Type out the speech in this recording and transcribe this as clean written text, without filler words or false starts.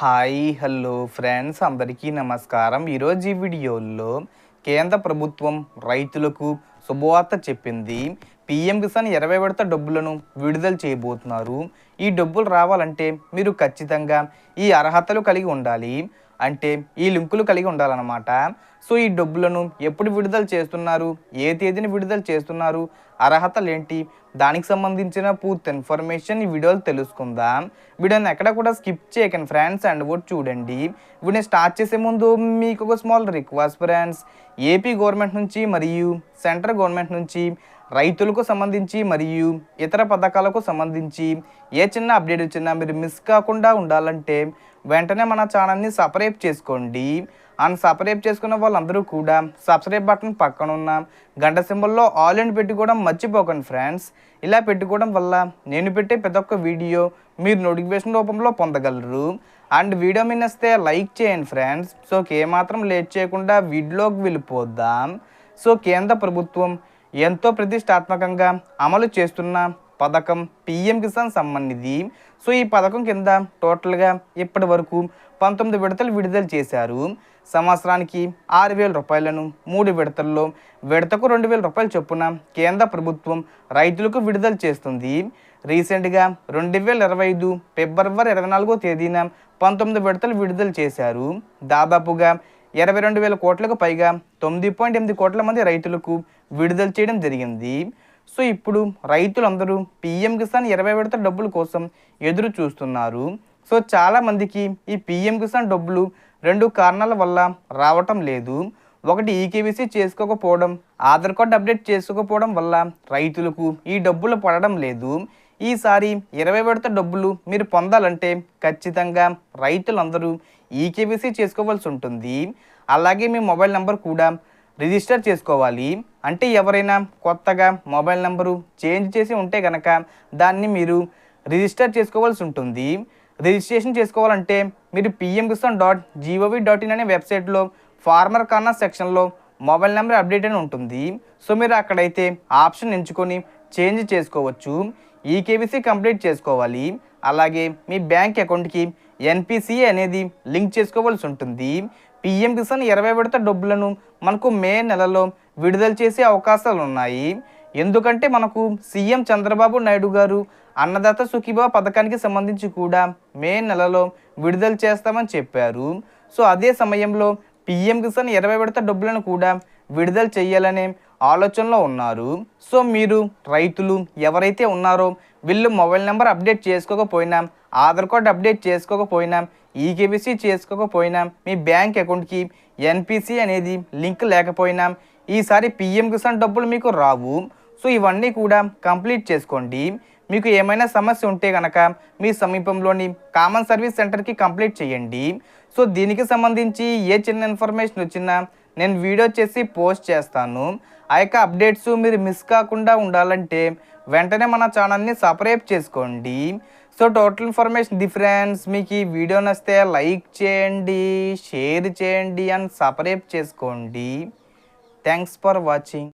Hi hello friends అందరికీ నమస్కారం. ఈరోజు ఈ వీడియోలో కేంద్ర ప్రభుత్వం రైతులకు శుభవార్త చెప్పింది. పీఎం కిసాన్ 20 విడత డబ్బులను విడుదల చేయబోతున్నారు. ఈ డబ్బులు రావాలంటే మీరు ఖచ్చితంగా ఈ అర్హతలు కలిగి ఉండాలి. అంటే ఈ లింకులు కలిగి ఉండాలన్నమాట. సో ఈ డబ్బులను ఎప్పుడు విడుదల చేస్తున్నారు, ఏ తేదీని విడుదల చేస్తున్నారు, అర్హతలు ఏంటి, దానికి సంబంధించిన పూర్తి ఇన్ఫర్మేషన్ ఈ వీడియోలో తెలుసుకుందాం. వీడియోని ఎక్కడ కూడా స్కిప్ చేయకండి ఫ్రెండ్స్, అండ్ కూడా చూడండి. వీడియోని స్టార్ట్ చేసే ముందు మీకు ఒక small request friends. AP government నుంచి మరియు సెంట్రల్ గవర్నమెంట్ నుంచి రైతులకు సంబంధించి మరియు ఇతర పథకాలకు సంబంధించి ఏ చిన్న అప్డేట్ వచ్చినా మీరు మిస్ కాకుండా ఉండాలంటే వెంటనే మన ఛానల్ని సబ్స్క్రైబ్ చేసుకోండి. అండ్ సబ్స్క్రైబ్ చేసుకున్న వాళ్ళందరూ కూడా సబ్స్క్రైబ్ బటన్ పక్కన ఉన్న గంట సింబల్లో ఆల్ అండ్ పెట్టుకోవడం మర్చిపోకండి ఫ్రెండ్స్. ఇలా పెట్టుకోవడం వల్ల నేను పెట్టే ప్రతి ఒక్క వీడియో మీరు నోటిఫికేషన్ రూపంలో పొందగలరు. అండ్ వీడియో మీద వస్తే లైక్ చేయండి ఫ్రెండ్స్. సో ఏమాత్రం లేట్ చేయకుండా వీడియోకి వెళ్ళిపోద్దాం. సో కేంద్ర ప్రభుత్వం ఎంతో ప్రతిష్టాత్మకంగా అమలు చేస్తున్న పథకం పీఎం కిసాన్ సంబంధించి. సో ఈ పథకం కింద టోటల్గా ఇప్పటి వరకు 19 విడతలు విడుదల చేశారు. సంవత్సరానికి 6,000 రూపాయలను 3 విడతల్లో విడతకు 2,000 రూపాయలు చొప్పున కేంద్ర ప్రభుత్వం రైతులకు విడుదల చేస్తుంది. రీసెంట్గా 2025 ఫిబ్రవరి 24వ తేదీన 19 విడతలు విడుదల చేశారు. దాదాపుగా 22,000 కోట్లకు పైగా 9.8 కోట్ల మంది రైతులకు విడుదల చేయడం జరిగింది. సో ఇప్పుడు రైతులందరూ పీఎం కిసాన్ 20 విడత డబ్బుల కోసం ఎదురు చూస్తున్నారు. సో చాలామందికి ఈ పీఎం కిసాన్ డబ్బులు 2 కారణాల వల్ల రావటం లేదు. ఒకటి, ఈకేవీసీ చేసుకోకపోవడం, ఆధార్ కార్డు అప్డేట్ చేసుకోకపోవడం వల్ల రైతులకు ఈ డబ్బులు పడడం లేదు. ఈసారి 20 విడత డబ్బులు మీరు పొందాలంటే ఖచ్చితంగా రైతులందరూ ఈకేవీసీ చేసుకోవాల్సి ఉంటుంది. అలాగే మీ మొబైల్ నెంబర్ కూడా రిజిస్టర్ చేసుకోవాలి. అంటే ఎవరైనా కొత్తగా మొబైల్ నెంబరు చేంజ్ చేసి ఉంటే కనుక దాన్ని మీరు రిజిస్టర్ చేసుకోవాల్సి ఉంటుంది. రిజిస్ట్రేషన్ చేసుకోవాలంటే మీరు pmkisan.gov.in అనే వెబ్సైట్లో ఫార్మర్ కార్నర్ సెక్షన్లో మొబైల్ నెంబర్ అప్డేట్ అని ఉంటుంది. సో మీరు అక్కడైతే ఆప్షన్ ఎంచుకొని చేంజ్ చేసుకోవచ్చు. ఈకేవీసీ కంప్లీట్ చేసుకోవాలి. అలాగే మీ బ్యాంక్ అకౌంట్కి ఎన్పిసిఏ అనేది లింక్ చేసుకోవాల్సి ఉంటుంది. పీఎం కిసాన్ 20 విడత డబ్బులను మనకు మే నెలలో విడుదల చేసే అవకాశాలు ఉన్నాయి. ఎందుకంటే మనకు సీఎం చంద్రబాబు నాయుడు గారు అన్నదాత సుఖీభవ పథకానికి సంబంధించి కూడా మే నెలలో విడుదల చేస్తామని చెప్పారు. సో అదే సమయంలో పీఎం కిసాన్ 20 విడత డబ్బులను కూడా విడుదల చేయాలనే ఆలోచనలో ఉన్నారు. సో మీరు రైతులు ఎవరైతే ఉన్నారో వీళ్ళు మొబైల్ నెంబర్ అప్డేట్ చేసుకోకపోయినా, ఆధార్ కార్డు అప్డేట్ చేసుకోకపోయినా, ఈకేవీసీ చేసుకోకపోయినా, మీ బ్యాంక్ అకౌంట్కి ఎన్పిసి అనేది లింక్ లేకపోయినా ఈసారి పీఎం కిసాన్ డబ్బులు మీకు రావు. సో ఇవన్నీ కూడా కంప్లీట్ చేసుకోండి. మీకు ఏమైనా సమస్య ఉంటే కనుక మీ సమీపంలోని కామన్ సర్వీస్ సెంటర్కి కంప్లీట్ చేయండి. సో దీనికి సంబంధించి ఏ చిన్న ఇన్ఫర్మేషన్ వచ్చినా నేను వీడియో చేసి పోస్ట్ చేస్తాను. ఆ యొక్క అప్డేట్స్ మీరు మిస్ కాకుండా ఉండాలంటే వెంటనే మన ఛానల్ని సబ్స్క్రైబ్ చేసుకోండి. So total information difference. మీకు ఈ వీడియో నచ్చితే లైక్ చేయండి, షేర్ చేయండి అండ్ సబ్స్క్రైబ్ చేసుకోండి. Thanks for watching.